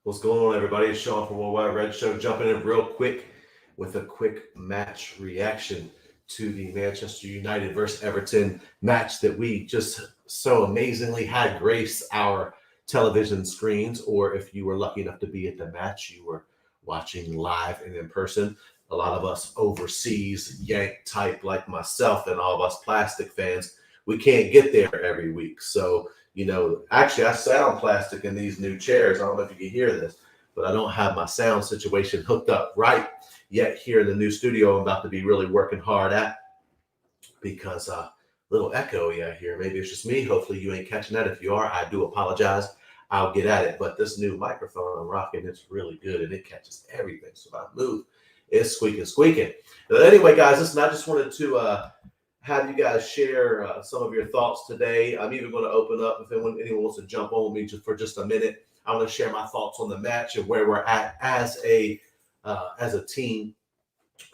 What's going on, everybody? It's Sean from Worldwide Red Show, jumping in real quick with a quick match reaction to the Manchester United versus Everton match that we just so amazingly had grace our television screens. Or if you were lucky enough to be at the match, you were watching live and in person. A lot of us overseas Yank type like myself and all of us plastic fans, we can't get there every week. So actually, I sound plastic in these new chairs. I don't know if you can hear this, but I don't have my sound situation hooked up right yet here in the new studio. I'm about to be really working hard at because little echo here. Maybe it's just me. Hopefully, you ain't catching that. If you are, I do apologize. I'll get at it. But this new microphone I'm rocking, it's really good and it catches everything. So if I move, it's squeaking. But anyway, guys, listen, I just wanted to have you guys share some of your thoughts today. I'm even going to open up if anyone wants to jump on with me for just a minute. I'm going to share my thoughts on the match and where we're at as a team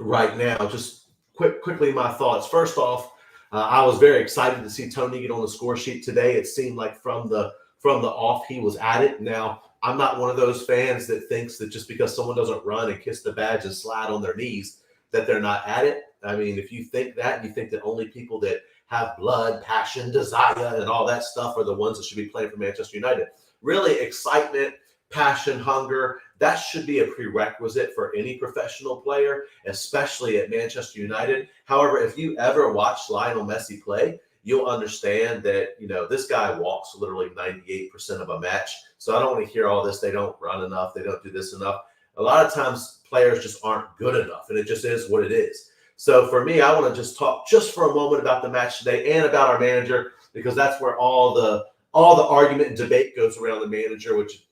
right now. Just quickly, my thoughts. First off, I was very excited to see Tony get on the score sheet today. It seemed like from the off he was at it. Now, I'm not one of those fans that thinks that just because someone doesn't run and kiss the badge and slide on their knees that they're not at it. I mean, if you think that, you think that only people that have blood, passion, desire, and all that stuff are the ones that should be playing for Manchester United. Really, excitement, passion, hunger, that should be a prerequisite for any professional player, especially at Manchester United. However, if you ever watch Lionel Messi play, you'll understand that, this guy walks literally 98% of a match. So I don't want to hear all this. They don't run enough. They don't do this enough. A lot of times players just aren't good enough, and it just is what it is. So for me, I want to just talk just for a moment about the match today and about our manager, because that's where all the argument and debate goes around the manager, which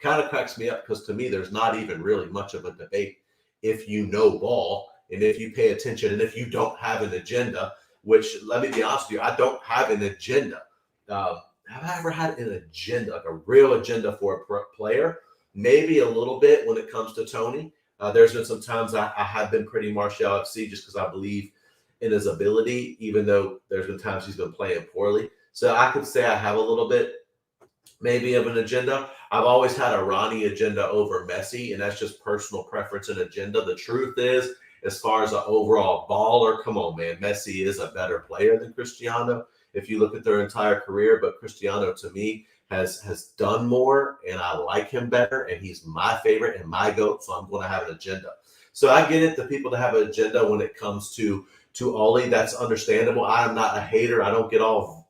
kind of cracks me up because to me, there's not even really much of a debate if you know ball and if you pay attention and if you don't have an agenda, which let me be honest with you, I don't have an agenda. Have I ever had an agenda, like a real agenda for a player? Maybe a little bit when it comes to Tony. There's been some times I have been pretty Martial FC just because I believe in his ability, even though there's been times he's been playing poorly. So I could say I have a little bit maybe of an agenda. I've always had a Ronnie agenda over Messi, and that's just personal preference and agenda. The truth is, as far as an overall baller, come on, man, Messi is a better player than Cristiano if you look at their entire career. But Cristiano, to me, has done more, and I like him better, and he's my favorite and my GOAT, so I'm going to have an agenda. So I get it, the people that have an agenda when it comes to Oli, that's understandable. I am not a hater. I don't get all,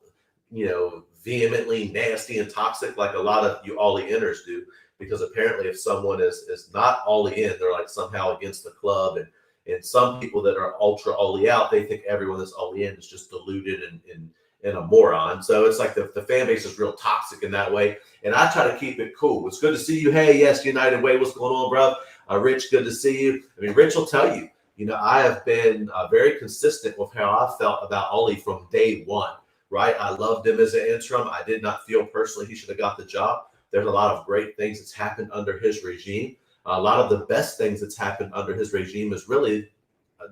vehemently nasty and toxic like a lot of you Oli inners do, because apparently if someone is not Oli in, they're like somehow against the club, and some people that are ultra Oli out, they think everyone that's Oli in is just deluded and a moron. So it's like the fan base is real toxic in that way. And I try to keep it cool. It's good to see you. Hey, yes, United Way. What's going on, bro? Rich, good to see you. I mean, Rich will tell you, I have been very consistent with how I felt about Oli from day one, right? I loved him as an interim. I did not feel personally he should have got the job. There's a lot of great things that's happened under his regime. A lot of the best things that's happened under his regime is really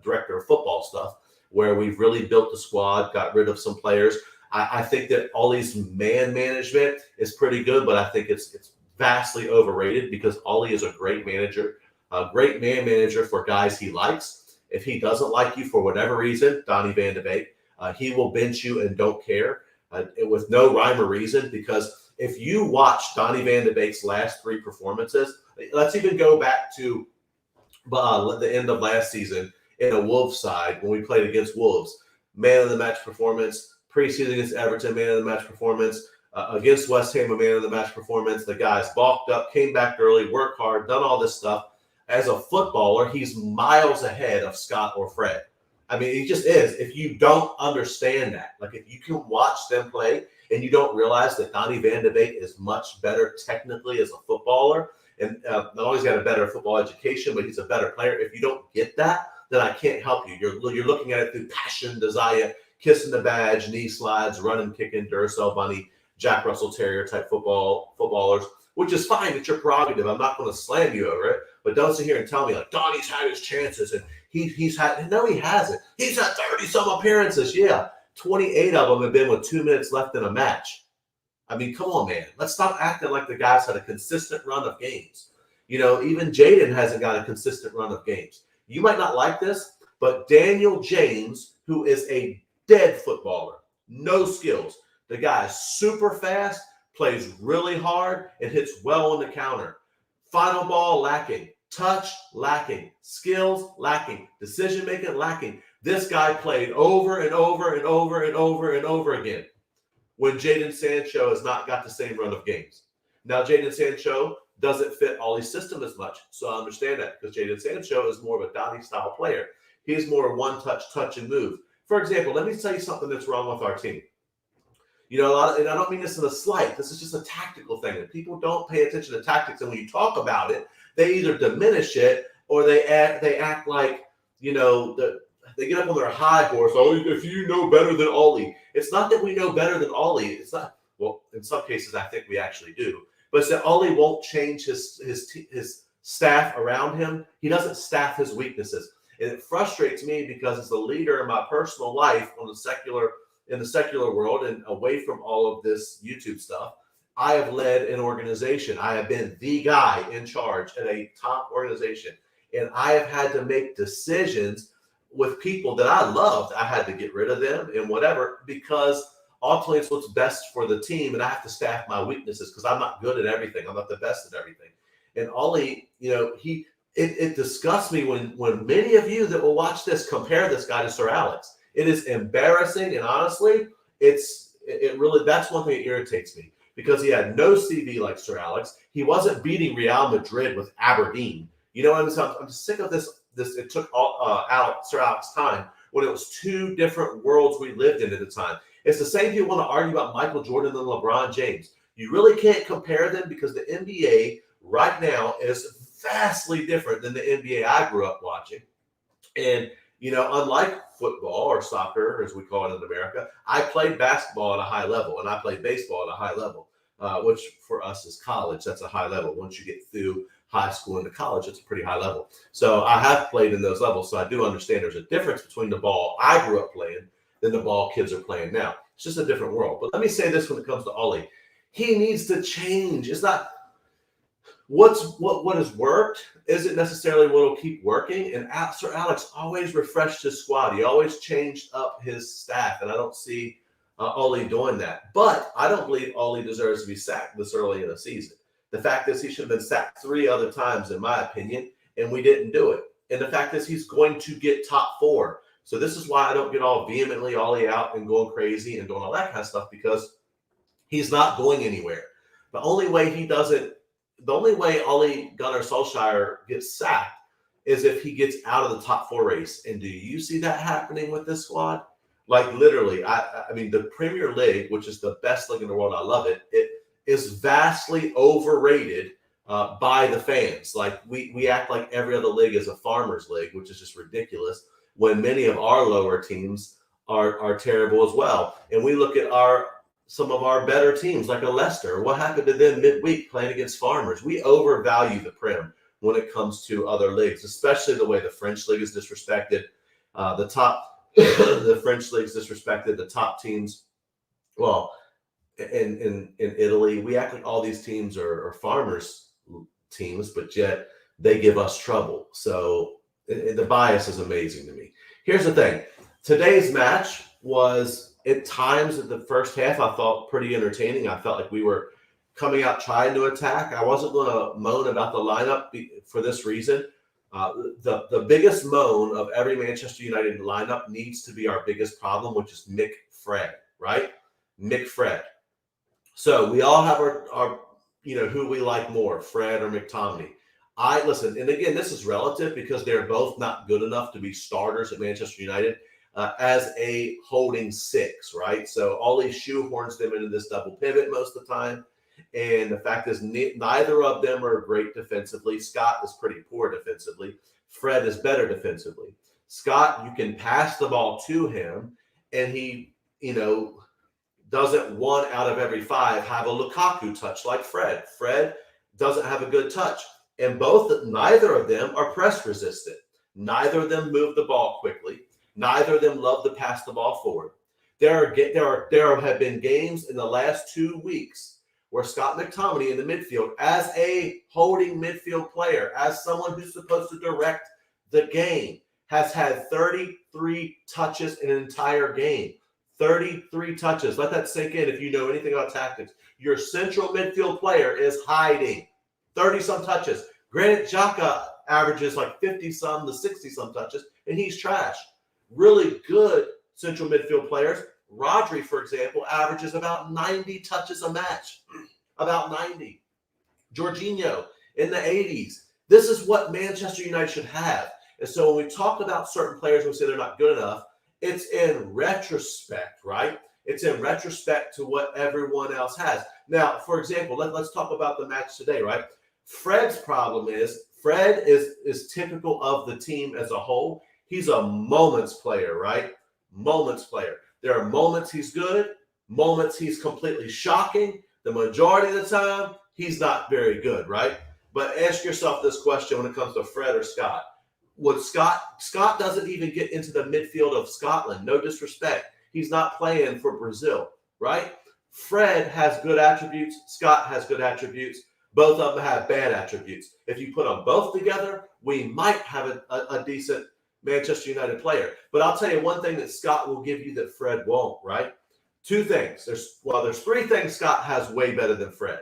director of football stuff, where we've really built the squad, got rid of some players. I think that Ollie's man management is pretty good, but I think it's vastly overrated because Ollie is a great manager, a great man manager for guys he likes. If he doesn't like you for whatever reason, Donny van de Beek, he will bench you and don't care with no rhyme or reason. Because if you watch Donny van de Beek's last three performances, let's even go back to the end of last season in a Wolves side when we played against Wolves. Man of the match performance. Preseason against Everton, man of the match performance. Against West Ham, a man of the match performance. The guy's balked up, came back early, worked hard, done all this stuff. As a footballer, he's miles ahead of Scott or Fred. I mean, he just is. If you don't understand that, like if you can watch them play and you don't realize that Donny van de Beek is much better technically as a footballer, and not only he's got a better football education, but he's a better player. If you don't get that, then I can't help you. You're looking at it through passion, desire, kissing the badge, knee slides, running, kicking, Duracell bunny, Jack Russell Terrier type footballers, which is fine. It's your prerogative. I'm not going to slam you over it, but don't sit here and tell me like Donnie's had his chances and he's had. No, he hasn't. He's had 30 some appearances. Yeah, 28 of them have been with 2 minutes left in a match. I mean, come on, man. Let's stop acting like the guys had a consistent run of games. Even Jaden hasn't got a consistent run of games. You might not like this, but Daniel James, who is a dead footballer, no skills. The guy is super fast, plays really hard, and hits well on the counter. Final ball lacking, touch lacking, skills lacking, decision making lacking. This guy played over and over and over and over and over again when Jaden Sancho has not got the same run of games. Now, Jaden Sancho doesn't fit Ollie's system as much, so I understand that because Jaden Sancho is more of a Donnie style player. He's more one-touch, touch and move. For example, let me tell you something that's wrong with our team. And I don't mean this in a slight. This is just a tactical thing. And people don't pay attention to tactics, and when you talk about it, they either diminish it or they act like, they get up on their high horse. Oh, if you know better than Ollie. It's not that we know better than Ollie. It's not. Well, in some cases, I think we actually do. But it's that Ollie won't change his staff around him. He doesn't staff his weaknesses. And it frustrates me because as a leader in my personal life in the secular world and away from all of this YouTube stuff, I have led an organization. I have been the guy in charge at a top organization. And I have had to make decisions with people that I loved. I had to get rid of them and whatever, because ultimately it's what's best for the team. And I have to staff my weaknesses because I'm not good at everything. I'm not the best at everything. And Ollie, it disgusts me when many of you that will watch this compare this guy to Sir Alex. It is embarrassing, and honestly, it really, that's one thing that irritates me, because he had no CV like Sir Alex. He wasn't beating Real Madrid with Aberdeen. I'm just sick of this. It took Sir Alex's time when it was two different worlds we lived in at the time. It's the same people want to argue about Michael Jordan and LeBron James. You really can't compare them because the NBA right now is vastly different than the NBA I grew up watching. And, unlike football or soccer, as we call it in America, I played basketball at a high level and I played baseball at a high level, which for us is college. That's a high level. Once you get through high school into college, it's a pretty high level. So I have played in those levels. So I do understand there's a difference between the ball I grew up playing than the ball kids are playing now. It's just a different world. But let me say this when it comes to Ollie. He needs to change. It's not what has worked isn't necessarily what will keep working. And Sir Alex always refreshed his squad. He always changed up his staff. And I don't see Ollie doing that. But I don't believe Ollie deserves to be sacked this early in the season. The fact is he should have been sacked 3 other times, in my opinion, and we didn't do it. And the fact is he's going to get top 4. So this is why I don't get all vehemently Ollie out and going crazy and doing all that kind of stuff, because he's not going anywhere. The only way Ole Gunnar Solskjaer gets sacked is if he gets out of the top 4 race. And do you see that happening with this squad? Like literally, I mean, the Premier League, which is the best league in the world, I love it. It is vastly overrated by the fans. Like we act like every other league is a farmers league, which is just ridiculous, when many of our lower teams are terrible as well. And we look at some of our better teams like a Leicester. What happened to them midweek playing against farmers? We overvalue the Prem when it comes to other leagues, especially the way the French league is disrespected. The French league is disrespected. The top teams, well, in Italy, we act like all these teams are farmers teams, but yet they give us trouble. So the bias is amazing to me. Here's the thing. Today's match was, at times in the first half, I thought pretty entertaining. I felt like we were coming out trying to attack. I wasn't going to moan about the lineup for this reason. The biggest moan of every Manchester United lineup needs to be our biggest problem, which is Mick Fred, right? Mick Fred. So we all have our who we like more, Fred or McTominay. Listen, and again, this is relative because they're both not good enough to be starters at Manchester United as a holding 6, right? So Ollie shoehorns them into this double pivot most of the time. And the fact is neither of them are great defensively. Scott is pretty poor defensively. Fred is better defensively. Scott, you can pass the ball to him, and he, doesn't 1 out of every 5 have a Lukaku touch like Fred. Fred doesn't have a good touch. And neither of them are press resistant. Neither of them move the ball quickly. Neither of them love to pass the ball forward. There have been games in the last 2 weeks where Scott McTominay in the midfield, as a holding midfield player, as someone who's supposed to direct the game, has had 33 touches in an entire game. 33 touches. Let that sink in if you know anything about tactics. Your central midfield player is hiding. 30-some touches. Granit Xhaka averages like 50-some to 60-some touches, and he's trash. Really good central midfield players. Rodri, for example, averages about 90 touches a match. About 90. Jorginho in the 80s. This is what Manchester United should have. And so when we talk about certain players, we say they're not good enough, it's in retrospect, right? It's in retrospect to what everyone else has. Now, for example, let's talk about the match today, right? Fred's problem is Fred is typical of the team as a whole. He's a moments player, right? Moments player. There are moments he's good, moments he's completely shocking. The majority of the time, he's not very good, right? But ask yourself this question when it comes to Fred or Scott. Scott doesn't even get into the midfield of Scotland. No disrespect. He's not playing for Brazil, right? Fred has good attributes. Scott has good attributes. Both of them have bad attributes. If you put them both together, we might have a decent Manchester United player. But I'll tell you one thing that Scott will give you that Fred won't, right? Two things. There's three things Scott has way better than Fred.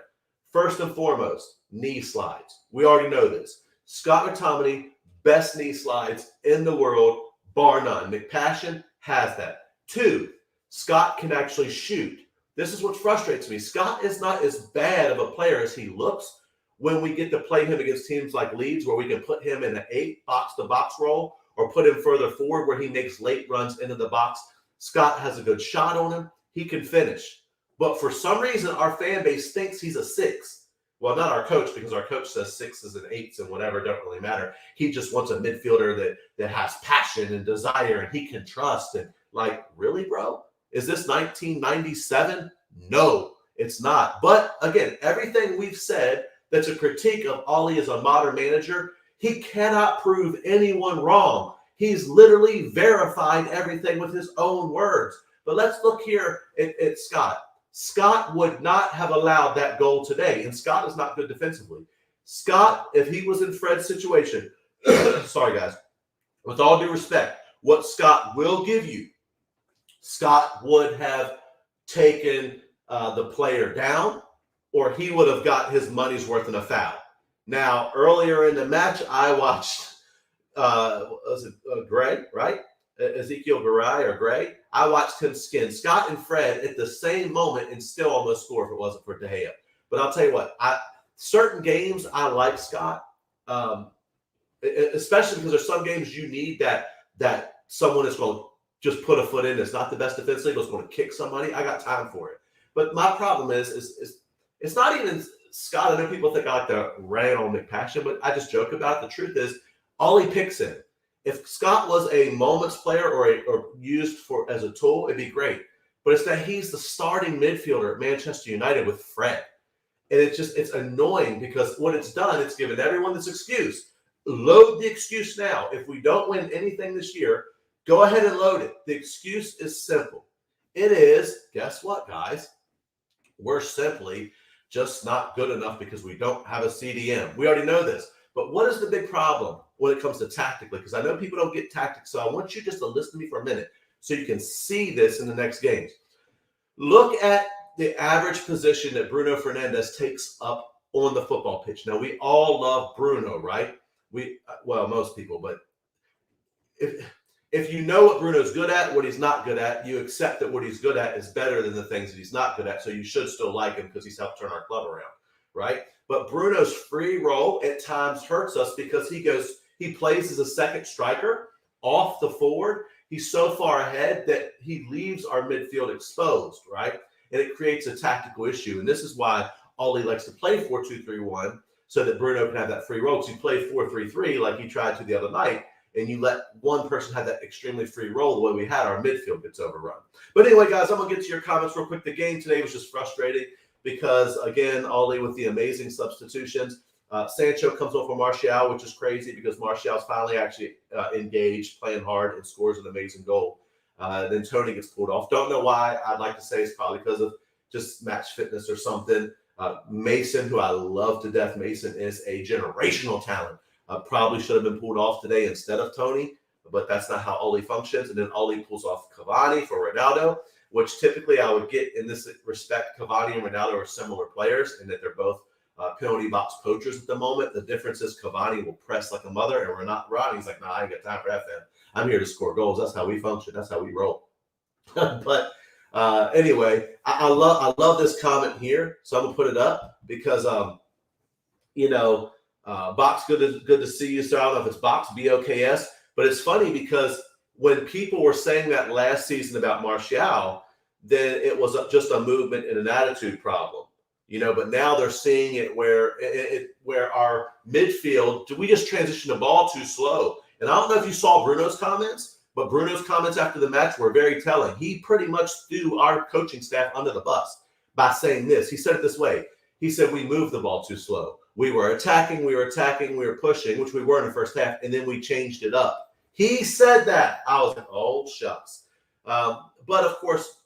First and foremost, knee slides. We already know this. Scott McTominay, best knee slides in the world, bar none. McPassion has that. Two, Scott can actually shoot. This is what frustrates me. Scott is not as bad of a player as he looks when we get to play him against teams like Leeds, where we can put him in an 8 box-to-box role or put him further forward where he makes late runs into the box. Scott has a good shot on him. He can finish. But for some reason, our fan base thinks he's a 6. Well, not our coach, because our coach says 6s and 8s and whatever, don't really matter. He just wants a midfielder that has passion and desire and he can trust. And like, really, bro? Is this 1997? No, it's not. But again, everything we've said that's a critique of Ollie as a modern manager, he cannot prove anyone wrong. He's literally verified everything with his own words. But let's look here at Scott. Scott would not have allowed that goal today, and Scott is not good defensively. Scott, if he was in Fred's situation, sorry guys, with all due respect, what Scott will give you, Scott would have taken the player down, or he would have got his money's worth in a foul. Now, earlier in the match, I watched, Gray, right? Ezekiel Garay or Gray. I watched him skin Scott and Fred at the same moment and still almost score if it wasn't for De Gea. But I'll tell you what, certain games I like Scott, especially because there's some games you need that someone is going to just put a foot in that's not the best defensively, but is going to kick somebody. I got time for it. But my problem is it's not even Scott. I know people think I like to rain on McPassion, but I just joke about it. The truth is, Ollie picks him. If Scott was a moments player or used as a tool, it'd be great. But it's that he's the starting midfielder at Manchester United with Fred. And it's annoying because what it's done, it's given everyone this excuse. Load the excuse now. If we don't win anything this year, go ahead and load it. The excuse is simple. It is, guess what, guys? We're simply just not good enough because we don't have a CDM. We already know this. But what is the big problem when it comes to tactically? Because I know people don't get tactics, so I want you just to listen to me for a minute so you can see this in the next games. Look at the average position that Bruno Fernandes takes up on the football pitch. Now, we all love Bruno, right? Most people, but if you know what Bruno's good at, what he's not good at, you accept that what he's good at is better than the things that he's not good at, so you should still like him because he's helped turn our club around, right? But Bruno's free roll at times hurts us because he plays as a second striker off the forward. He's so far ahead that he leaves our midfield exposed, right? And it creates a tactical issue. And this is why Ollie likes to play 4-2-3-1 so that Bruno can have that free roll. Because you play 4-3-3 like he tried to the other night, and you let one person have that extremely free roll the way we had, our midfield gets overrun. But anyway, guys, I'm going to get to your comments real quick. The game today was just frustrating. Because, again, Ollie with the amazing substitutions. Sancho comes on for Martial, which is crazy because Martial's finally actually engaged, playing hard, and scores an amazing goal. Then Tony gets pulled off. Don't know why. I'd like to say it's probably because of just match fitness or something. Mason, who I love to death, Mason is a generational talent. Probably should have been pulled off today instead of Tony, but that's not how Ole functions. And then Ole pulls off Cavani for Ronaldo, which typically I would get in this respect. Cavani and Ronaldo are similar players in that they're both penalty box poachers at the moment. The difference is Cavani will press like a mother, and Ronnie's like, nah, I ain't got time for that, fam. I'm here to score goals. That's how we function. That's how we roll. But anyway, I love this comment here, so I'm gonna put it up because Box, good to see you. So I don't know if it's Box BOKS, but it's funny because when people were saying that last season about Martial, then it was just a movement and an attitude problem, But now they're seeing it where our midfield, we just transitioned the ball too slow. And I don't know if you saw Bruno's comments, but Bruno's comments after the match were very telling. He pretty much threw our coaching staff under the bus by saying this. He said it this way. He said, we moved the ball too slow. We were attacking, we were pushing, which we were in the first half, and then we changed it up. He said that. I was like, oh, shucks. But, of course,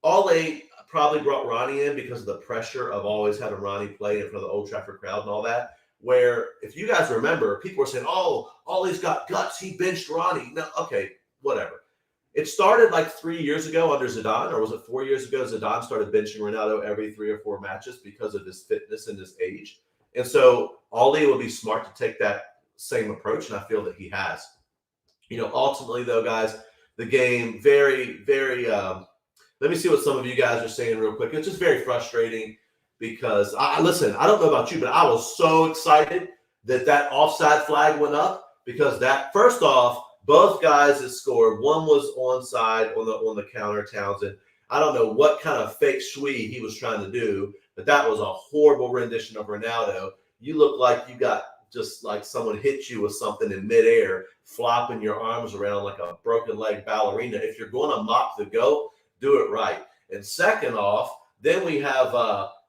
Ole probably brought Ronnie in because of the pressure of always having Ronnie play in front of the Old Trafford crowd and all that. Where, if you guys remember, people were saying, oh, Ole's got guts. He benched Ronnie. No, okay, whatever. It started like 3 years ago under Zidane, or was it 4 years ago? Zidane started benching Ronaldo every 3 or 4 matches because of his fitness and his age. And so Ole would be smart to take that same approach, and I feel that he has. Ultimately, though, guys, the game very, very let me see what some of you guys are saying real quick. It's just very frustrating because, listen, I don't know about you, but I was so excited that offside flag went up because that, first off, both guys that scored, one was onside on the counter, Townsend. I don't know what kind of fake shui he was trying to do, but that was a horrible rendition of Ronaldo. You look like you got just like someone hit you with something in midair, flopping your arms around like a broken leg ballerina. If you're going to mock the goal, do it right. And second off, then we have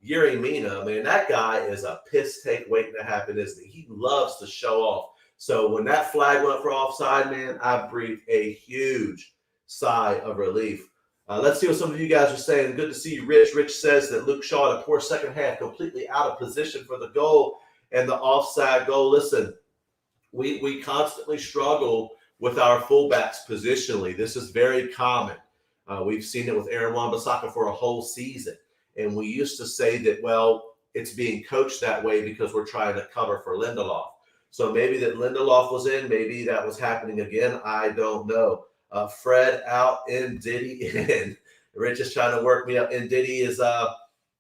Yuri Mina. Man, that guy is a piss take waiting to happen, isn't he? He loves to show off. So when that flag went up for offside, man, I breathed a huge sigh of relief. Let's see what some of you guys are saying. Good to see you, Rich. Rich says that Luke Shaw had a poor second half, completely out of position for the goal and the offside goal. Listen, we constantly struggle with our fullbacks positionally. This is very common. We've seen it with Aaron Wan-Bissaka for a whole season. And we used to say that, well, it's being coached that way because we're trying to cover for Lindelof. So maybe that Lindelof was in, maybe that was happening again. I don't know. Fred out and Diddy in. Rich is trying to work me up. And Diddy is,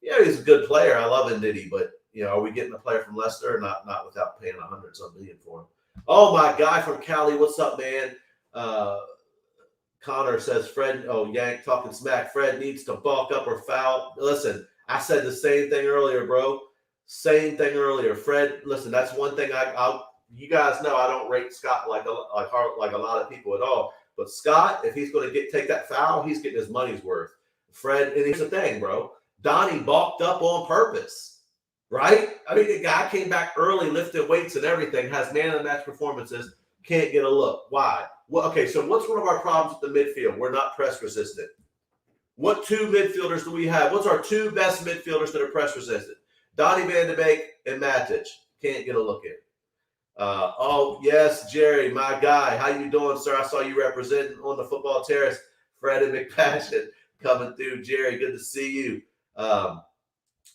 he's a good player. I love Ndidi, but are we getting a player from Leicester? Not without paying $100 million for him. Oh, my guy from Cali, what's up, man? Connor says, Fred, Yank talking smack. Fred needs to bulk up or foul. Listen, I said the same thing earlier, bro. Same thing earlier. Fred, listen, that's one thing you guys know I don't rate Scott like a lot of people at all. But Scott, if he's going to take that foul, he's getting his money's worth. Fred, and here's the thing, bro. Donnie balked up on purpose, right? I mean, the guy came back early, lifted weights and everything, has man of the match performances, can't get a look. Why? Well, okay, so what's one of our problems with the midfield? We're not press resistant. What 2 midfielders do we have? What's our 2 best midfielders that are press resistant? Donnie Van de Beek and Matic. Can't get a look in. Yes, Jerry, my guy. How you doing, sir? I saw you representing on the football terrace. Fred and McPassion coming through. Jerry, good to see you.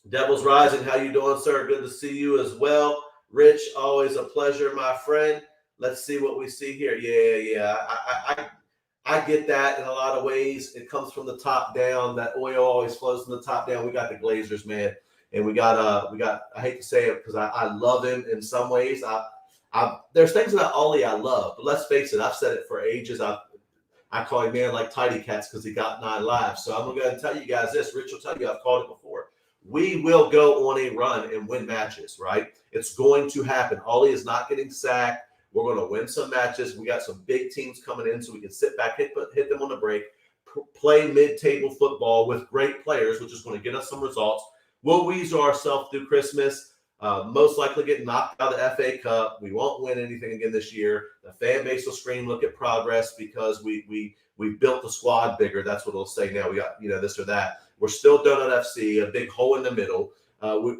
Devils Rising, how you doing, sir? Good to see you as well. Rich, always a pleasure, my friend. Let's see what we see here. Yeah. I get that in a lot of ways. It comes from the top down. That oil always flows from the top down. We got the Glazers, man. And we got I hate to say it because I love him in some ways. There's things about Ole I love, but let's face it, I've said it for ages. I call him man like tidy cats because he got 9 lives. So I'm going to go ahead and tell you guys this. Rich will tell you I've called it before. We will go on a run and win matches, right? It's going to happen. Ole is not getting sacked. We're going to win some matches. We got some big teams coming in so we can sit back, hit them on the break, play mid-table football with great players, which is going to get us some results. We'll weasel ourselves through Christmas. Most likely get knocked out of the FA Cup. We won't win anything again this year. The fan base will scream, look at progress because we built the squad bigger. That's what they'll say now. We got, this or that. We're still Donut FC, a big hole in the middle.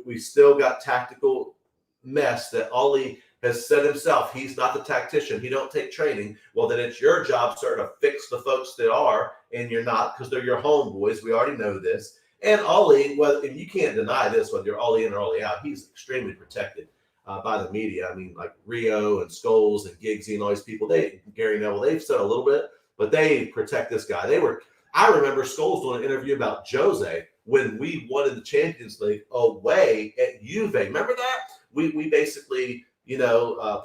We still got tactical mess that Ollie has said himself. He's not the tactician. He don't take training. Well, then it's your job, sir, to fix the folks that are, and you're not because they're your homeboys. We already know this. And Ollie, well, and you can't deny this, whether you're Ollie in or Ollie out, he's extremely protected by the media. I mean, like Rio and Scholes and Giggsy and all these people, Gary Neville, they've said a little bit, but they protect this guy. I remember Scholes doing an interview about Jose when we won in the Champions League away at Juve. Remember that? We basically,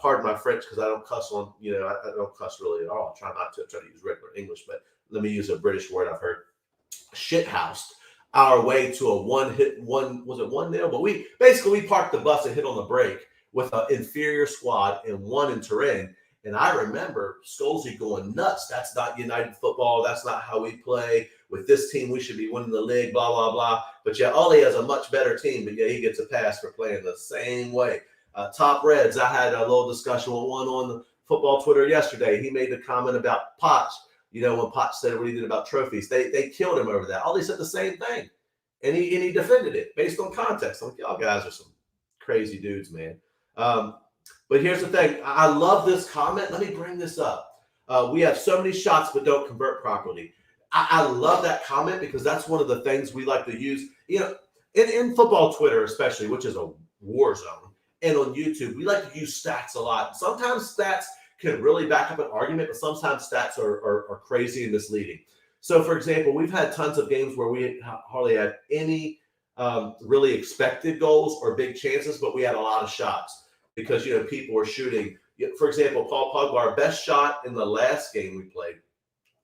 pardon my French because I don't cuss on, I don't cuss really at all. I try not to. I try to use regular English, but let me use a British word I've heard. Shithoused our way to a 1-0? But we parked the bus and hit on the brake with an inferior squad and won in Turin. And I remember Scholesy going nuts. That's not United football. That's not how we play. With this team, we should be winning the league, blah, blah, blah. But yeah, Ollie has a much better team, but yeah, he gets a pass for playing the same way. Top Reds, I had a little discussion with one on the football Twitter yesterday. He made the comment about Potts. When Potts said what he did about trophies, they killed him over that. Ollie said the same thing, and he defended it based on context. I'm like, y'all guys are some crazy dudes, man. But here's the thing. I love this comment. Let me bring this up. We have so many shots but don't convert properly. I love that comment because that's one of the things we like to use. In football Twitter especially, which is a war zone, and on YouTube, we like to use stats a lot. Sometimes stats can really back up an argument, but sometimes stats are crazy and misleading. So, for example, we've had tons of games where we hardly had any really expected goals or big chances, but we had a lot of shots because, people were shooting. For example, Paul Pogba, our best shot in the last game we played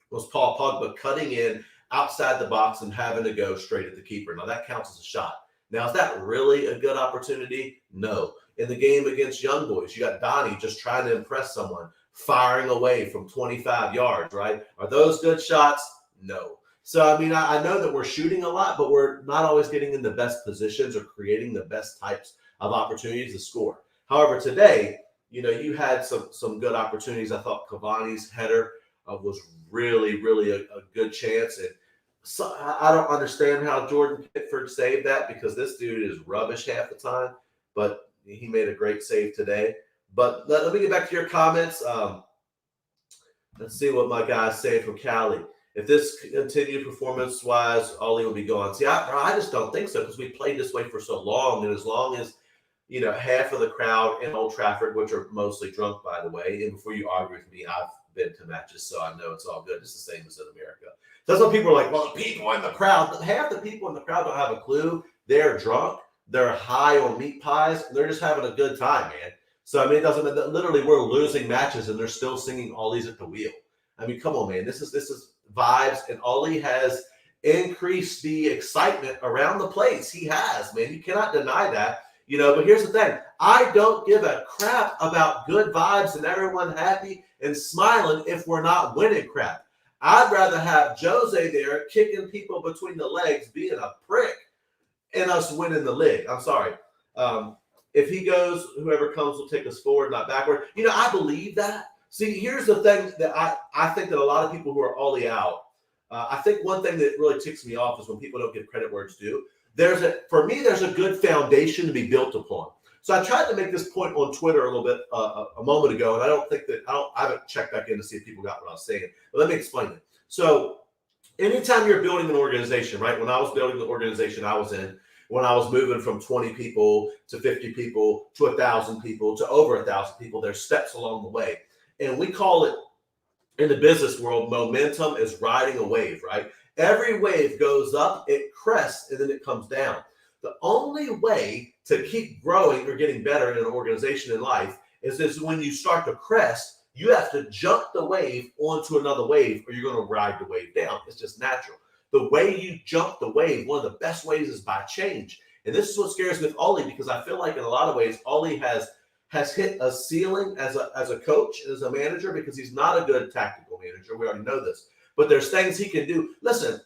was Paul Pogba cutting in outside the box and having to go straight at the keeper. Now, that counts as a shot. Now, is that really a good opportunity? No. In the game against Young Boys, you got Donnie just trying to impress someone, firing away from 25 yards, right? Are those good shots? No. So, I mean, I know that we're shooting a lot, but we're not always getting in the best positions or creating the best types of opportunities to score. However, today, you had some good opportunities. I thought Cavani's header was really, really a good chance. And so I don't understand how Jordan Pickford saved that because this dude is rubbish half the time, but he made a great save today. But let me get back to your comments. Let's see what my guy's saying from Cali. If this continued performance-wise, Ollie will be gone. See, I just don't think so because we played this way for so long. And as long as, half of the crowd in Old Trafford, which are mostly drunk, by the way, and before you argue with me, I've been to matches, so I know it's all good. It's the same as in America. That's what people are like, well, the people in the crowd, half the people in the crowd don't have a clue. They're drunk. They're high on meat pies. They're just having a good time, man. So, I mean, it doesn't – literally we're losing matches and they're still singing Ollie's at the wheel. I mean, come on, man. This is vibes, and Ollie has increased the excitement around the place. He has, man. You cannot deny that. But here's the thing. I don't give a crap about good vibes and everyone happy and smiling if we're not winning crap. I'd rather have Jose there kicking people between the legs, being a prick, and us winning the league. I'm sorry. If he goes, whoever comes will take us forward, not backward. I believe that. See, here's the thing that I think that a lot of people who are Ollie out, I think one thing that really ticks me off is when people don't give credit where it's due. For me, there's a good foundation to be built upon. So I tried to make this point on Twitter a little bit a moment ago, and I haven't checked back in to see if people got what I was saying. But let me explain it. So anytime you're building an organization, right? When I was building the organization I was in, when I was moving from 20 people to 50 people to 1,000 people to over 1,000 people, there's steps along the way. And we call it, in the business world, momentum is riding a wave, right? Every wave goes up, it crests, and then it comes down. The only way to keep growing or getting better in an organization in life is when you start to crest, you have to jump the wave onto another wave or you're going to ride the wave down. It's just natural. The way you jump the wave, one of the best ways is by change. And this is what scares me with Ollie because I feel like in a lot of ways, Ollie has hit a ceiling as a coach, as a manager, because he's not a good tactical manager. We already know this. But there's things he can do. Listen,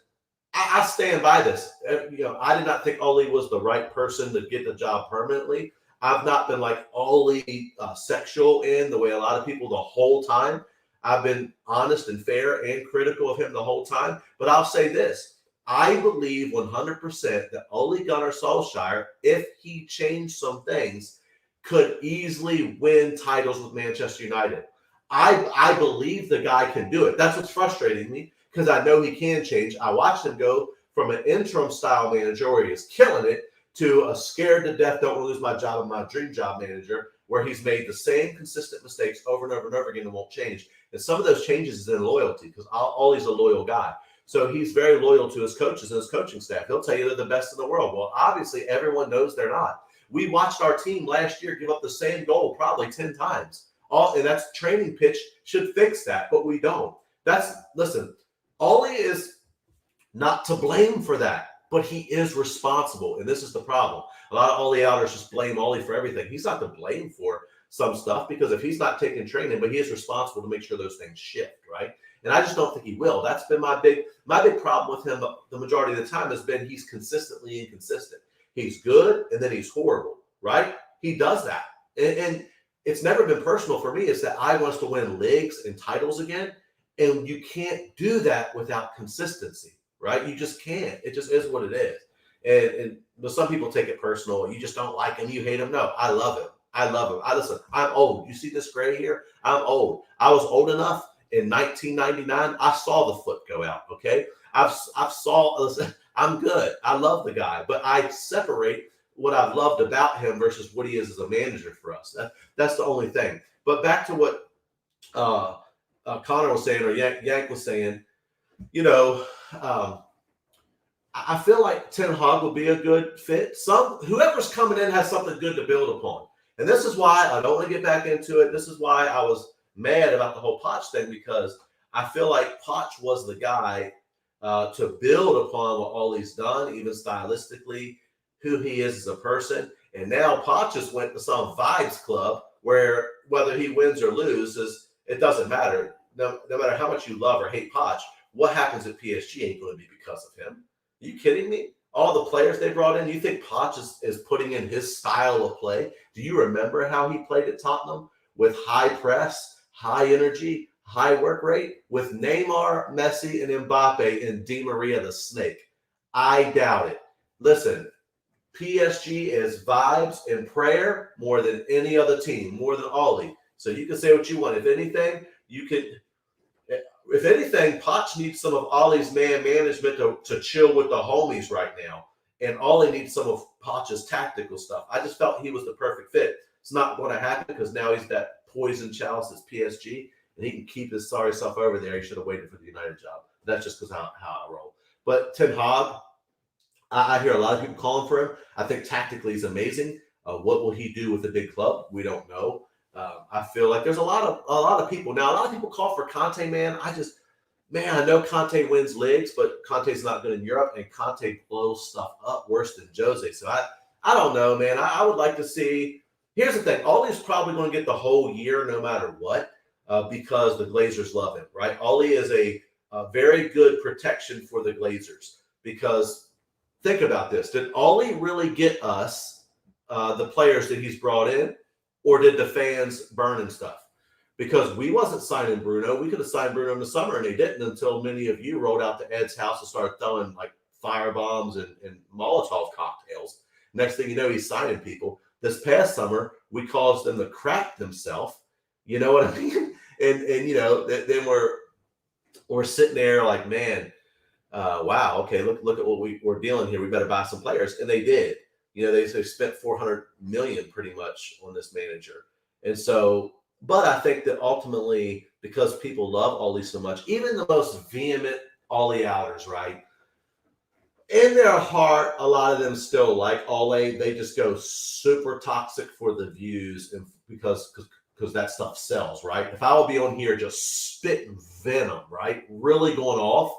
I stand by this. I did not think Ollie was the right person to get the job permanently. I've not been like only sexual in the way a lot of people the whole time. I've been honest and fair and critical of him the whole time. But I'll say this. I believe 100% that Ole Gunnar Solskjaer, if he changed some things, could easily win titles with Manchester United. I believe the guy can do it. That's what's frustrating me because I know he can change. I watched him go from an interim style manager where he is killing it to a scared to death, don't want to lose my job and my dream job manager, where he's made the same consistent mistakes over and over and over again and won't change. And some of those changes is in loyalty because Ollie's a loyal guy. So he's very loyal to his coaches and his coaching staff. He'll tell you they're the best in the world. Well, obviously, everyone knows they're not. We watched our team last year give up the same goal probably 10 times. And that's training pitch should fix that, but we don't. Listen, Ollie is not to blame for that, but he is responsible. And this is the problem. A lot of Ollie outers just blame Ollie for everything. He's not to blame for some stuff because if he's not taking training, but he is responsible to make sure those things shift, right? And I just don't think he will. That's been my big problem with him the majority of the time has been he's consistently inconsistent. He's good and then he's horrible, right? He does that. And it's never been personal for me. It's that I want us to win leagues and titles again. And you can't do that without consistency, right? You just can't. It just is what it is. And some people take it personal. You just don't like him. You hate him. No, I love him. Listen, I'm old. You see this gray here? I'm old. I was old enough in 1999. I saw the foot go out. Okay. Listen, I'm good. I love the guy, but I separate what I've loved about him versus what he is as a manager for us. That's the only thing. But back to what Connor was saying or Yank was saying, I feel like Ten Hag will be a good fit. Whoever's coming in has something good to build upon. And this is why I don't want to get back into it. This is why I was mad about the whole Poch thing because I feel like Poch was the guy to build upon what Ollie's done, even stylistically, who he is as a person. And now Poch just went to some vibes club where whether he wins or loses, it doesn't matter. No matter how much you love or hate Poch, what happens at PSG ain't going to be because of him. Are you kidding me? All the players they brought in, you think Poch is putting in his style of play? Do you remember how he played at Tottenham with high press, high energy, high work rate with Neymar, Messi, and Mbappe and Di Maria the Snake? I doubt it. Listen, PSG is vibes and prayer more than any other team, more than Ollie. So you can say what you want. If anything, Poch needs some of Ollie's man management to chill with the homies right now. And Ollie needs some of Poch's tactical stuff. I just felt he was the perfect fit. It's not going to happen because now he's that poison chalice as PSG, and he can keep his sorry self over there. He should have waited for the United job. That's just because how I roll. But Ten Hag, I hear a lot of people calling for him. I think tactically he's amazing. What will he do with the big club? We don't know. I feel like there's a lot of people now. A lot of people call for Conte, man. I know Conte wins leagues, but Conte's not good in Europe, and Conte blows stuff up worse than Jose. So I don't know, man. I would like to see. Here's the thing: Ollie's probably going to get the whole year, no matter what, because the Glazers love him, right? Ollie is a very good protection for the Glazers because think about this: did Ollie really get us the players that he's brought in, or did the fans burn and stuff? Because we wasn't signing Bruno. We could have signed Bruno in the summer, and they didn't until many of you rolled out to Ed's house and started throwing like fire bombs and Molotov cocktails. Next thing you know, he's signing people. This past summer, we caused them to crap themselves. You know what I mean? And then we're sitting there like, man, wow, okay, look at what we're dealing here. We better buy some players, and they did. They spent $400 million pretty much on this manager, and so. But I think that ultimately, because people love Ollie so much, even the most vehement Ollie outers, right? In their heart, a lot of them still like Ollie. They just go super toxic for the views and because that stuff sells, right? If I would be on here just spitting venom, right? Really going off,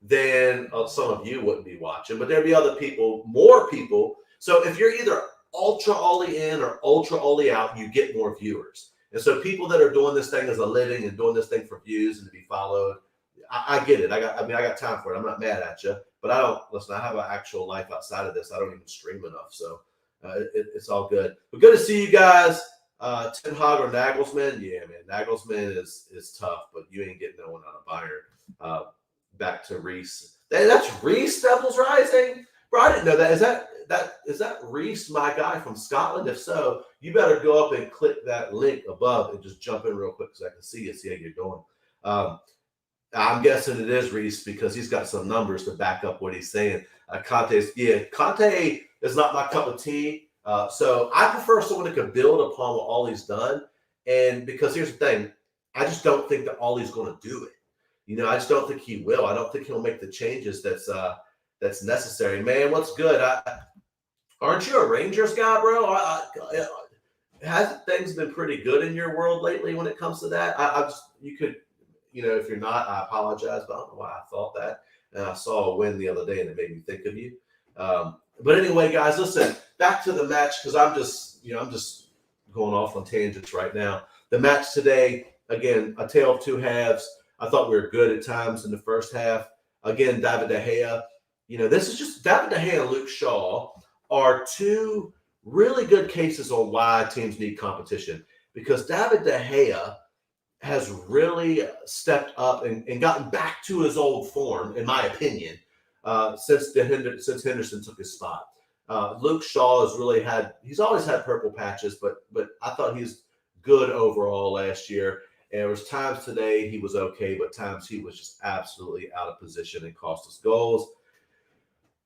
then some of you wouldn't be watching. But there'd be other people, more people. So if you're either ultra Ollie in or ultra Ollie out, you get more viewers. And so people that are doing this thing as a living and doing this thing for views and to be followed, I get it. I got time for it. I'm not mad at you, but I have an actual life outside of this. I don't even stream enough. So It's all good. But good to see you guys. Ten Hag or Nagelsmann? Yeah, man. Nagelsmann is tough, but you ain't getting no one out of Bayern. Back to Reese. That's Reese Devils Rising? Bro, I didn't know that. Is that Reese, my guy from Scotland? If so, you better go up and click that link above and just jump in real quick so I can see how you're doing. I'm guessing it is Reese because he's got some numbers to back up what he's saying. Conte is not my cup of tea. So I prefer someone that could build upon what Ollie's done. And because here's the thing, I just don't think that Ollie's going to do it. I just don't think he will. I don't think he'll make the changes that's necessary. Man, what's good? Aren't you a Rangers guy, bro? Hasn't things been pretty good in your world lately when it comes to that? You could, if you're not, I apologize, but I don't know why I thought that. And I saw a win the other day, and it made me think of you. But anyway, guys, listen, back to the match because I'm just going off on tangents right now. The match today, again, a tale of two halves. I thought we were good at times in the first half. Again, David De Gea. This is just David De Gea and Luke Shaw are two really good cases on why teams need competition because David De Gea has really stepped up and gotten back to his old form, in my opinion, since Henderson took his spot. Luke Shaw he's always had purple patches, but I thought he's good overall last year. And there was times today he was okay, but times he was just absolutely out of position and cost us goals.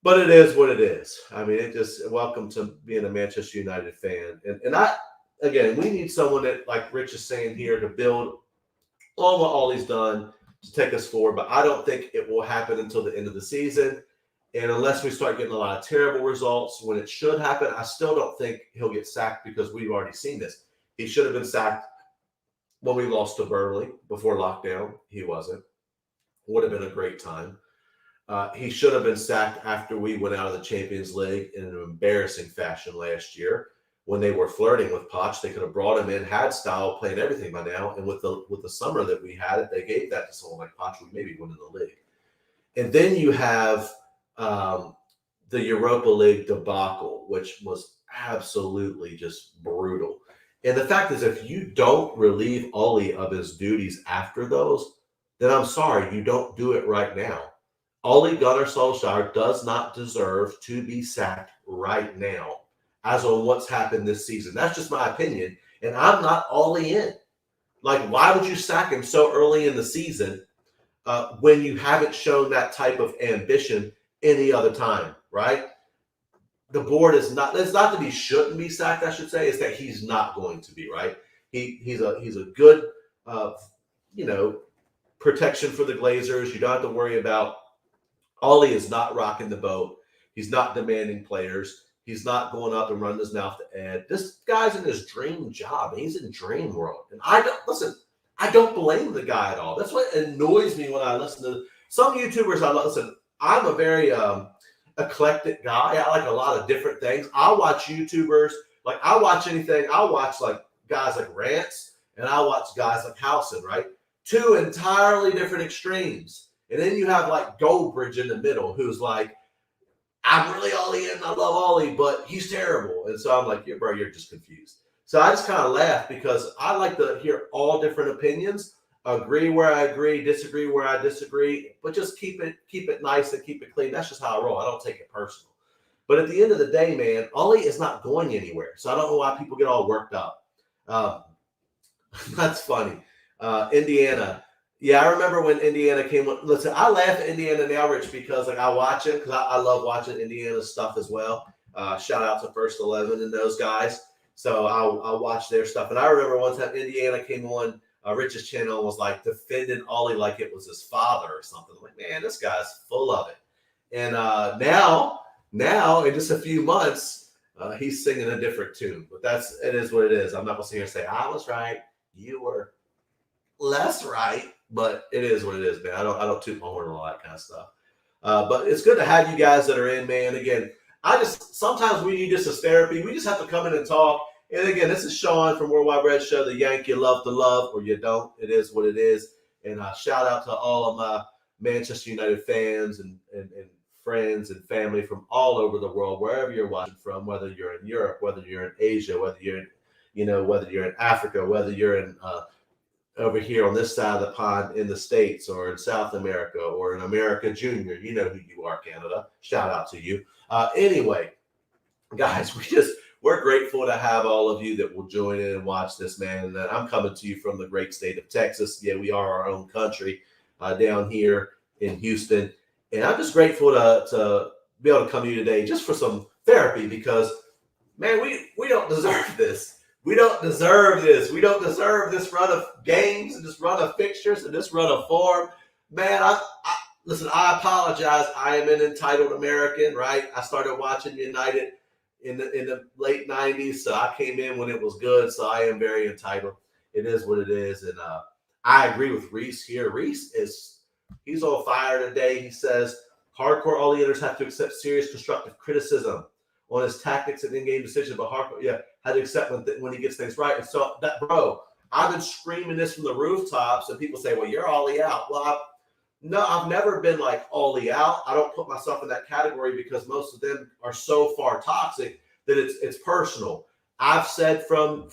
But it is what it is. I mean, welcome to being a Manchester United fan. And we need someone that, like Rich is saying here, to build on what Ollie's done to take us forward. But I don't think it will happen until the end of the season. And unless we start getting a lot of terrible results when it should happen, I still don't think he'll get sacked because we've already seen this. He should have been sacked when we lost to Burnley before lockdown. He wasn't. Would have been a great time. He should have been sacked after we went out of the Champions League in an embarrassing fashion last year when they were flirting with Poch. They could have brought him in, had style, playing everything by now. And with the summer that we had, if they gave that to someone like Poch, we maybe win in the league. And then you have the Europa League debacle, which was absolutely just brutal. And the fact is, if you don't relieve Ollie of his duties after those, then I'm sorry, you don't do it right now. Ole Gunnar Solskjaer does not deserve to be sacked right now, as on what's happened this season. That's just my opinion, and I'm not all in. Like, why would you sack him so early in the season when you haven't shown that type of ambition any other time, right? The board is not. It's not that he shouldn't be sacked. I should say it's that he's not going to be, right. He's a good protection for the Glazers. You don't have to worry about. Ollie is not rocking the boat. He's not demanding players. He's not going up and running his mouth to Ed. This guy's in his dream job. He's in dream world, and I don't blame the guy at all. That's what annoys me when I listen to some YouTubers. I'm a very eclectic guy. I like a lot of different things. I watch YouTubers, like I watch anything. I watch like guys like Rants, and I watch guys like Howson, right? Two entirely different extremes. And then you have like Goldbridge in the middle, who's like, I'm really Ollie in, I love Ollie, but he's terrible. And so I'm like, yeah, bro, you're just confused. So I just kind of laugh because I like to hear all different opinions, agree where I agree, disagree where I disagree, but just keep it nice and keep it clean. That's just how I roll. I don't take it personal. But at the end of the day, man, Ollie is not going anywhere. So I don't know why people get all worked up. That's funny. Indiana. Yeah, I remember when Indiana came. Listen, I laugh at Indiana now, Rich, because like I watch it because I love watching Indiana stuff as well. Shout out to First 11 and those guys. So I'll watch their stuff. And I remember one time Indiana came on Rich's channel and was like defending Ollie like it was his father or something. I'm like, man, this guy's full of it. And now in just a few months, he's singing a different tune. But it is what it is. I'm not gonna sit here and say I was right, you were less right. But it is what it is, man. I don't toot my horn and all that kind of stuff. But it's good to have you guys that are in, man. Again, sometimes we need this as therapy. We just have to come in and talk. And again, this is Sean from Worldwide Red Show, the Yank you love to love, or you don't. It is what it is. And shout out to all of my Manchester United fans and friends and family from all over the world, wherever you're watching from, whether you're in Europe, whether you're in Asia, whether you're in, whether you're in Africa, whether you're in over here on this side of the pond in the States or in South America or in America Junior. You know who you are, Canada. Shout out to you. Anyway, guys, we're grateful to have all of you that will join in and watch this, man. And I'm coming to you from the great state of Texas. Yeah, we are our own country down here in Houston. And I'm just grateful to be able to come to you today just for some therapy because, man, we don't deserve this. We don't deserve this. We don't deserve this run of games and this run of fixtures and this run of form. Man, listen, I apologize. I am an entitled American, right? I started watching United in the late 90s, so I came in when it was good, so I am very entitled. It is what it is, and I agree with Reese here. He's on fire today. He says, hardcore all leaders have to accept serious constructive criticism on his tactics and in-game decisions, but hardcore, had to accept when he gets things right. And so, bro, I've been screaming this from the rooftops, and people say, well, you're Ollie out. Well, I've never been like Ollie out. I don't put myself in that category because most of them are so far toxic that it's personal. I've said for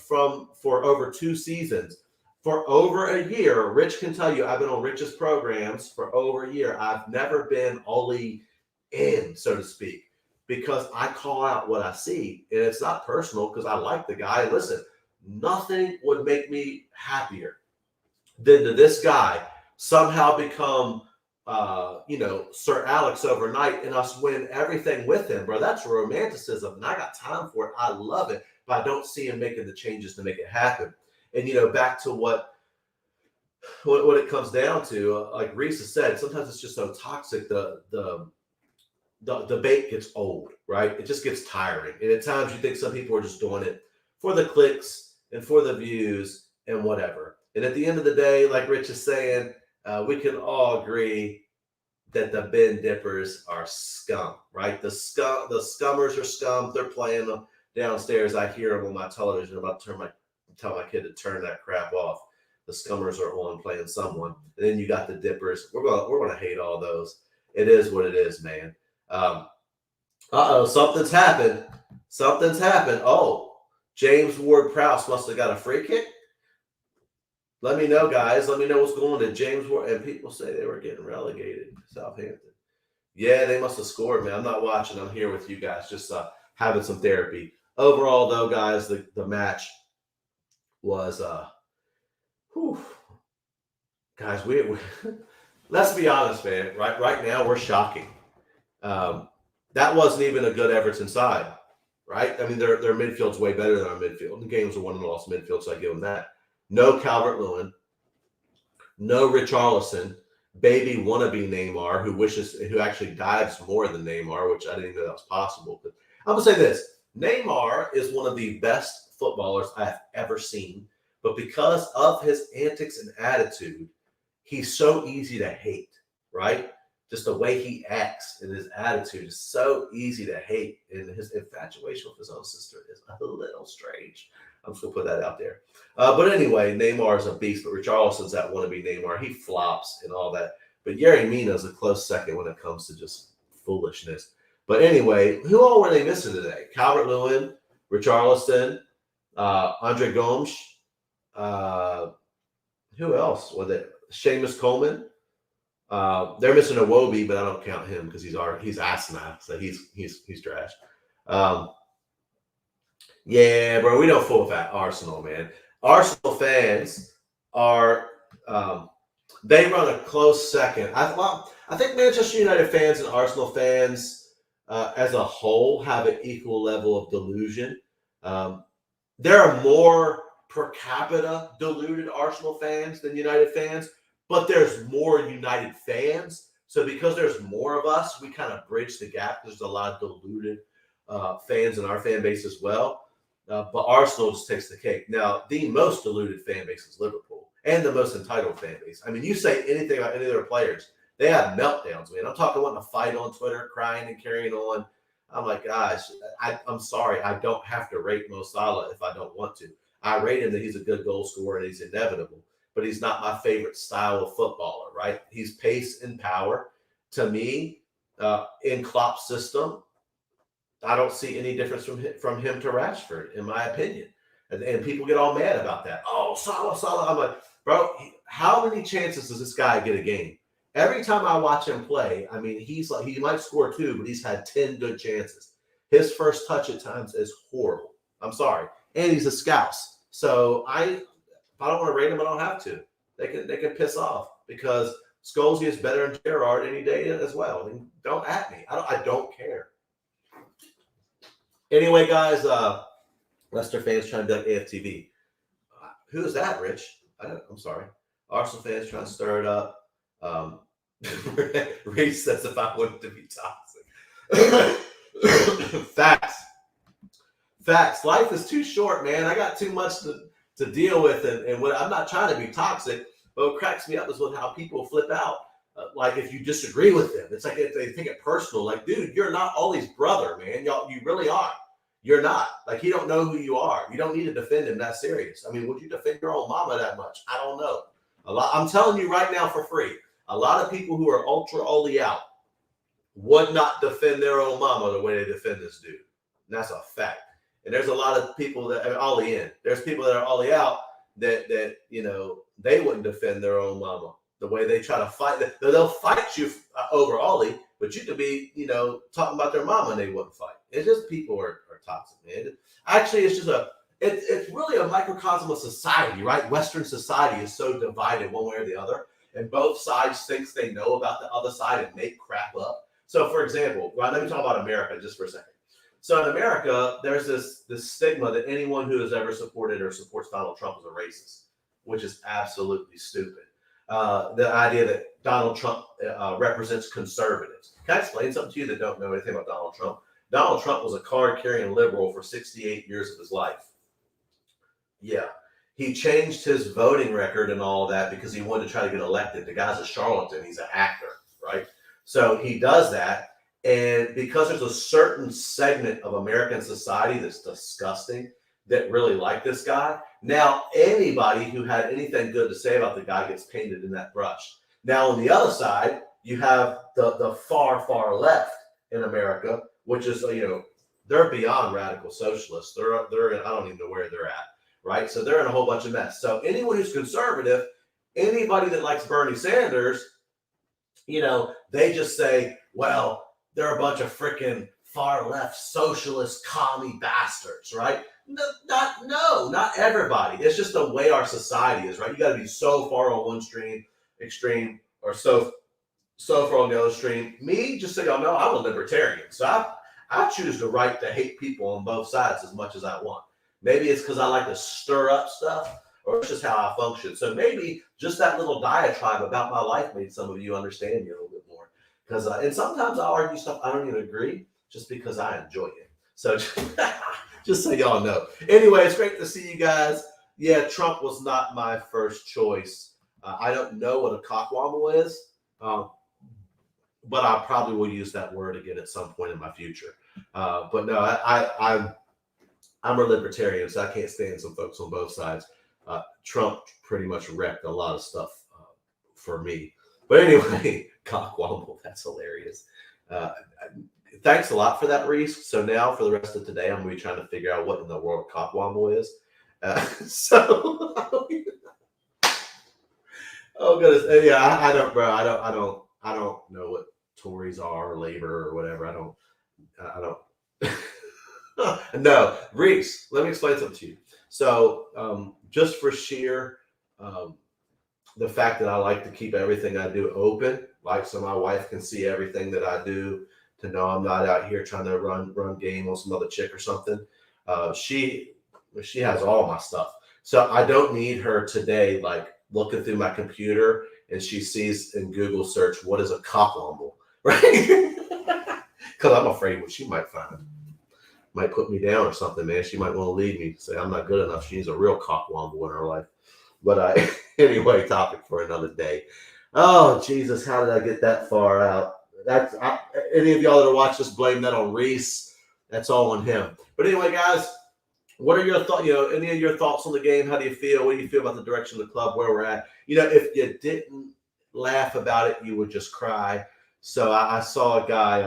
over 2 seasons, for over a year, Rich can tell you, I've been on Rich's programs for over a year. I've never been Ollie in, so to speak, because I call out what I see. And it's not personal because I like the guy. Listen, nothing would make me happier than to this guy somehow become, Sir Alex overnight and us win everything with him, bro. That's romanticism, and I got time for it. I love it, but I don't see him making the changes to make it happen. And, back to what it comes down to, like Reese has said, sometimes it's just so toxic. The debate gets old, right? It just gets tiring. And at times you think some people are just doing it for the clicks and for the views and whatever. And at the end of the day, like Rich is saying, we can all agree that the bin dippers are scum, right? The scummers are scum. They're playing them downstairs. I hear them on my television. I'm about to tell my kid to turn that crap off. The scummers are on playing someone. And then you got the dippers. We're gonna hate all those. It is what it is, man. Something's happened. Something's happened. Oh, James Ward-Prowse must have got a free kick. Let me know, guys. Let me know what's going on. Did James Ward, and people say they were getting relegated, Southampton. Yeah, they must have scored, man. I'm not watching. I'm here with you guys, just having some therapy. Overall, though, guys, the match was, guys, we let's be honest, man. Right now, we're shocking. That wasn't even a good Everton side, right? I mean, their midfield's way better than our midfield. The game's a won and lost midfield, so I give them that. No Calvert-Lewin, no Richarlison, baby wannabe Neymar, who actually dives more than Neymar, which I didn't know that was possible. But I'm gonna say this: Neymar is one of the best footballers I've ever seen, but because of his antics and attitude, he's so easy to hate, right? Just the way he acts and his attitude is so easy to hate. And his infatuation with his own sister is a little strange. I'm just going to put that out there. But anyway, Neymar is a beast, but Richarlison's that wannabe Neymar. He flops and all that. But Yerry Mina is a close second when it comes to just foolishness. But anyway, who all were they missing today? Calvert-Lewin, Richarlison, Andre Gomes. Who else? Was it Seamus Coleman? They're missing Iwobi, but I don't count him because he's Arsenal, so he's trash. Yeah, bro, we don't fool with that Arsenal, man. Arsenal fans are they run a close second. I think Manchester United fans and Arsenal fans as a whole have an equal level of delusion. There are more per capita deluded Arsenal fans than United fans, but there's more United fans. So because there's more of us, we kind of bridge the gap. There's a lot of deluded fans in our fan base as well. But Arsenal just takes the cake. Now, the most deluded fan base is Liverpool and the most entitled fan base. I mean, you say anything about any of their players, they have meltdowns, man. I'm talking wanting to fight on Twitter, crying and carrying on. I'm like, gosh, I'm sorry. I don't have to rate Mo Salah if I don't want to. I rate him that he's a good goal scorer and he's inevitable, but he's not my favorite style of footballer, right? He's pace and power. To me, In Klopp's system, I don't see any difference from him to Rashford, in my opinion. And people get all mad about that. Oh, Salah. I'm like, bro, how many chances does this guy get a game? Every time I watch him play, I mean, he might score 2, but he's had 10 good chances. His first touch at times is horrible. I'm sorry. And he's a scouse. So if I don't want to rate him, I don't have to. They can piss off because Scholesy is better than Gerrard any day as well. I mean, don't at me. I don't care. Anyway, guys, Leicester fans trying to be like AFTV. Who is that, Rich? I'm sorry. Arsenal fans trying to stir it up. Reese says if I wanted to be toxic. Facts. Life is too short, man. I got too much to deal with, and what, I'm not trying to be toxic, but what cracks me up is with how people flip out. Like if you disagree with them, it's like if they take it personal. Like, dude, you're not Ollie's brother, man. You really aren't. You're not. Like, he don't know who you are. You don't need to defend him that serious. I mean, would you defend your own mama that much? I don't know. I'm telling you right now for free. A lot of people who are ultra Ollie out would not defend their own mama the way they defend this dude. And that's a fact. And there's a lot of people that are Ollie in. There's people that are Ollie out that they wouldn't defend their own mama the way they try to fight. They'll fight you over Ollie, but you could be, talking about their mama and they wouldn't fight. It's just people are toxic, man. Actually, it's just it's really a microcosm of society, right? Western society is so divided one way or the other, and both sides think they know about the other side and make crap up. So, for example, let me talk about America just for a second. So in America, there's this stigma that anyone who has ever supported or supports Donald Trump is a racist, which is absolutely stupid. The idea that Donald Trump represents conservatives. Can I explain something to you that don't know anything about Donald Trump? Donald Trump was a card-carrying liberal for 68 years of his life. Yeah. He changed his voting record and all of that because he wanted to try to get elected. The guy's a charlatan. He's an actor, right? So he does that. And because there's a certain segment of American society that's disgusting, that really like this guy, now anybody who had anything good to say about the guy gets painted in that brush. Now on the other side, you have the far left in America, which is, they're beyond radical socialists. They're I don't even know where they're at, right? So they're in a whole bunch of mess. So anyone who's conservative, anybody that likes Bernie Sanders, they just say, well, they're a bunch of freaking far left socialist commie bastards, right? Not everybody. It's just the way our society is, right? You got to be so far on one extreme, or so far on the other extreme. Me, just so y'all know, I'm a libertarian. So I choose the right to hate people on both sides as much as I want. Maybe it's because I like to stir up stuff, or it's just how I function. So maybe just that little diatribe about my life made some of you understand me a little bit more. Because and sometimes I'll argue stuff I don't even agree just because I enjoy it. So just so y'all know. Anyway, it's great to see you guys. Yeah, Trump was not my first choice. I don't know what a cockwomble is, but I probably will use that word again at some point in my future. But no, I'm a libertarian, so I can't stand some folks on both sides. Trump pretty much wrecked a lot of stuff for me. But anyway, cockwomble, that's hilarious. Thanks a lot for that, Reese. So now for the rest of today, I'm going to be trying to figure out what in the world cockwomble is. Oh goodness, yeah, I don't, bro. I don't know what Tories are or Labor or whatever. I don't. No, Reese. Let me explain something to you. So, just for sheer the fact that I like to keep everything I do open, like so my wife can see everything that I do, to know I'm not out here trying to run game on some other chick or something. She has all my stuff, so I don't need her today, like looking through my computer and she sees in Google search what is a cockwomble, right? Because I'm afraid what she might find might put me down or something, man. She might want to leave me, say I'm not good enough. She needs a real cockwomble in her life. But anyway, topic for another day. Oh, Jesus, how did I get that far out? Any of y'all that are watching this, blame that on Reese. That's all on him. But anyway, guys, what are your thoughts? Any of your thoughts on the game? How do you feel? What do you feel about the direction of the club, where we're at? If you didn't laugh about it, you would just cry. So I saw a guy,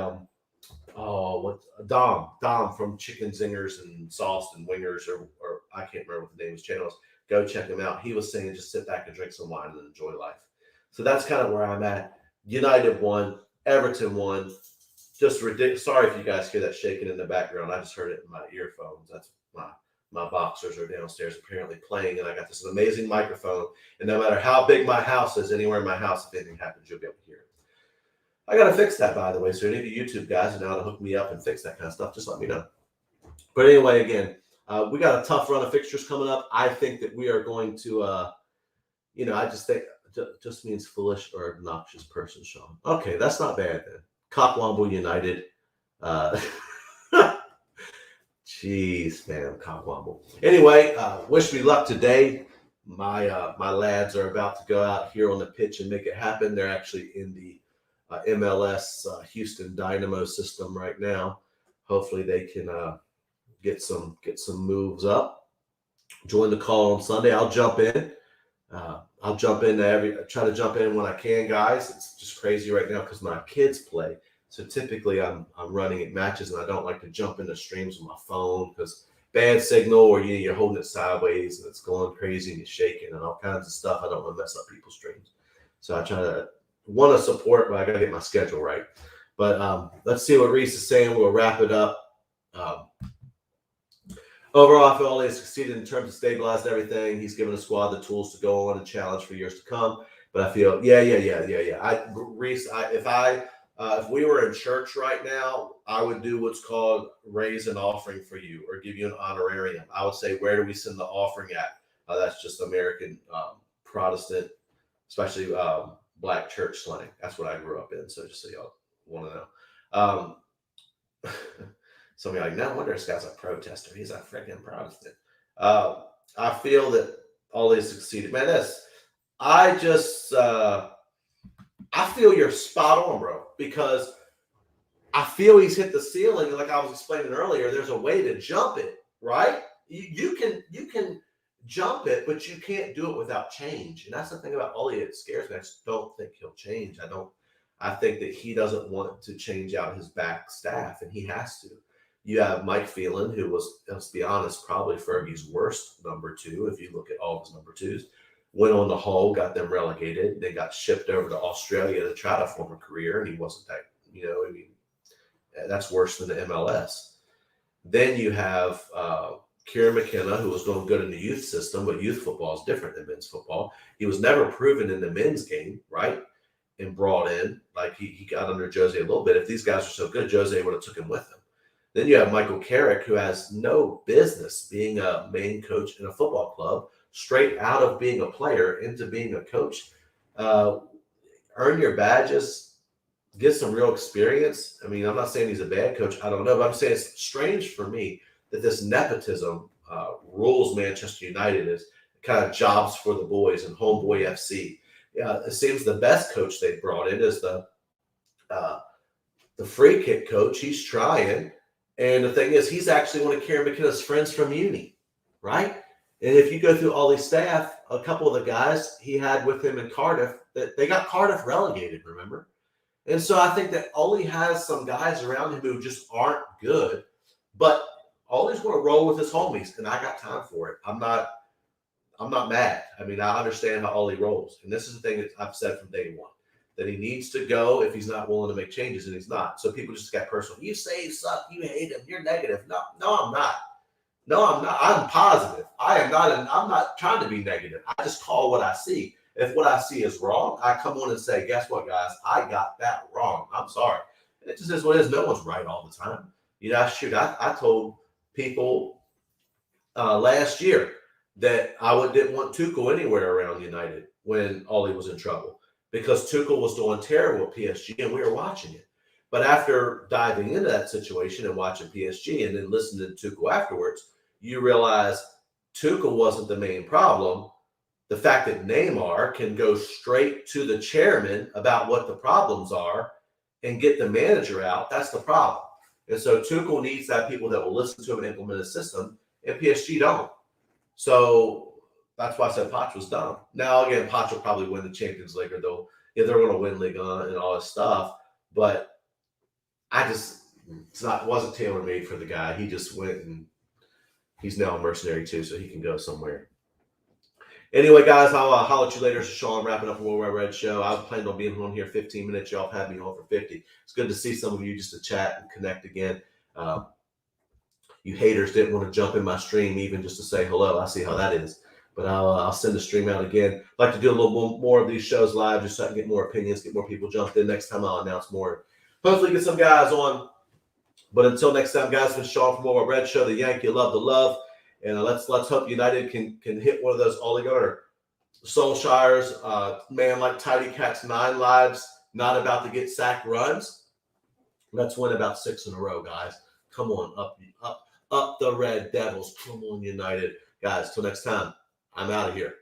what Dom from Chicken Zingers and Sauce and Wingers, or I can't remember what the name of his channel is. Go check him out. He was saying just sit back and drink some wine and enjoy life. So that's kind of where I'm at. United won, Everton won. Just ridiculous. Sorry if you guys hear that shaking in the background. I just heard it in my earphones. That's my boxers are downstairs apparently playing, and I got this amazing microphone. And no matter how big my house is, anywhere in my house, if anything happens, you'll be able to hear it. I got to fix that, by the way. So any of you YouTube guys are now to hook me up and fix that kind of stuff, just let me know. But anyway, again, we got a tough run of fixtures coming up. I think that we are going to, I just think just means foolish or obnoxious person, Sean. Okay, that's not bad then. Cockwomble United. Jeez, man, Cockwomble. Anyway, wish me luck today. My lads are about to go out here on the pitch and make it happen. They're actually in the MLS Houston Dynamo system right now. Hopefully they can get some moves up. Join the call on Sunday. I'll jump in. I'll jump in try to jump in when I can, guys. It's just crazy right now because my kids play. So typically I'm running at matches, and I don't like to jump into streams with my phone because bad signal, or you're holding it sideways and it's going crazy and you're shaking and all kinds of stuff. I don't want to mess up people's streams. So I try to want to support, but I got to get my schedule right. But let's see what Reese is saying. We'll wrap it up. Overall, I feel Ole has succeeded in terms of stabilized everything. He's given the squad the tools to go on and challenge for years to come. But I feel, Reese, if we were in church right now, I would do what's called raise an offering for you or give you an honorarium. I would say, where do we send the offering at? That's just American Protestant, especially Black church slang. That's what I grew up in. So just so y'all want to know. Some of you are like, no wonder this guy's a protester. He's a freaking Protestant. I feel that Ole succeeded. Man, I feel you're spot on, bro, because I feel he's hit the ceiling. Like I was explaining earlier, there's a way to jump it, right? You can jump it, but you can't do it without change. And that's the thing about Ole. It scares me. I just don't think he'll change. I think that he doesn't want to change out his back staff, and he has to. You have Mike Phelan, who was, let's be honest, probably Fergie's worst number two. If you look at all of his number twos, went on the Hull, got them relegated. They got shipped over to Australia to try to form a career, and he wasn't that, that's worse than the MLS. Then you have Kieran McKenna, who was doing good in the youth system, but youth football is different than men's football. He was never proven in the men's game, right? And brought in, like he got under Jose a little bit. If these guys are so good, Jose would have took him with him. Then you have Michael Carrick, who has no business being a main coach in a football club, straight out of being a player into being a coach. Earn your badges, get some real experience. I mean, I'm not saying he's a bad coach. I don't know, but I'm saying it's strange for me that this nepotism rules Manchester United as kind of jobs for the boys and Homeboy FC. It seems the best coach they brought in is the free kick coach. He's trying. And the thing is, he's actually one of Kieran McKenna's friends from uni, right? And if you go through all these staff, a couple of the guys he had with him in Cardiff, they got Cardiff relegated, remember? And so I think that Ole has some guys around him who just aren't good, but Ole's going to roll with his homies, and I got time for it. I'm not mad. I mean, I understand how Ole rolls. And this is the thing that I've said from day one, that he needs to go if he's not willing to make changes, and he's not. So people just got personal. You say you suck, you hate him, you're negative. No, I'm not. No, I'm not. I'm positive. I'm not trying to be negative. I just call what I see. If what I see is wrong, I come on and say, guess what, guys? I got that wrong. I'm sorry. It just is what it is. No one's right all the time. I told people last year that I didn't want Tuchel anywhere around United when Ole was in trouble, because Tuchel was doing terrible at PSG and we were watching it. But after diving into that situation and watching PSG and then listening to Tuchel afterwards, you realize Tuchel wasn't the main problem. The fact that Neymar can go straight to the chairman about what the problems are and get the manager out, that's the problem. And so Tuchel needs to have people that will listen to him and implement a system, and PSG don't. So that's why I said Poch was dumb. Now, again, Poch will probably win the Champions League, or they're going to win Ligue 1 and all this stuff. but wasn't tailor made for the guy. He just went, and he's now a mercenary too, so he can go somewhere. Anyway, guys, I'll holler at you later. So, Sean, wrapping up the Worldwide Red show. I was planning on being on here 15 minutes. Y'all have had me on for 50. It's good to see some of you just to chat and connect again. You haters didn't want to jump in my stream even just to say hello. I see how that is. But I'll send the stream out again. I'd like to do a little more of these shows live just so I can get more opinions, get more people jumped in. Next time I'll announce more. Hopefully get some guys on. But until next time, guys, it's been Sean from Worldwide Red Show, the Yankee love the love. And let's hope United can hit one of those Ole-Gunnar Solskjaer's man like Tidy Cat's 9 lives, not about to get sacked runs. Let's win about 6 in a row, guys. Come on, up the Red Devils. Come on, United. Guys, till next time, I'm out of here.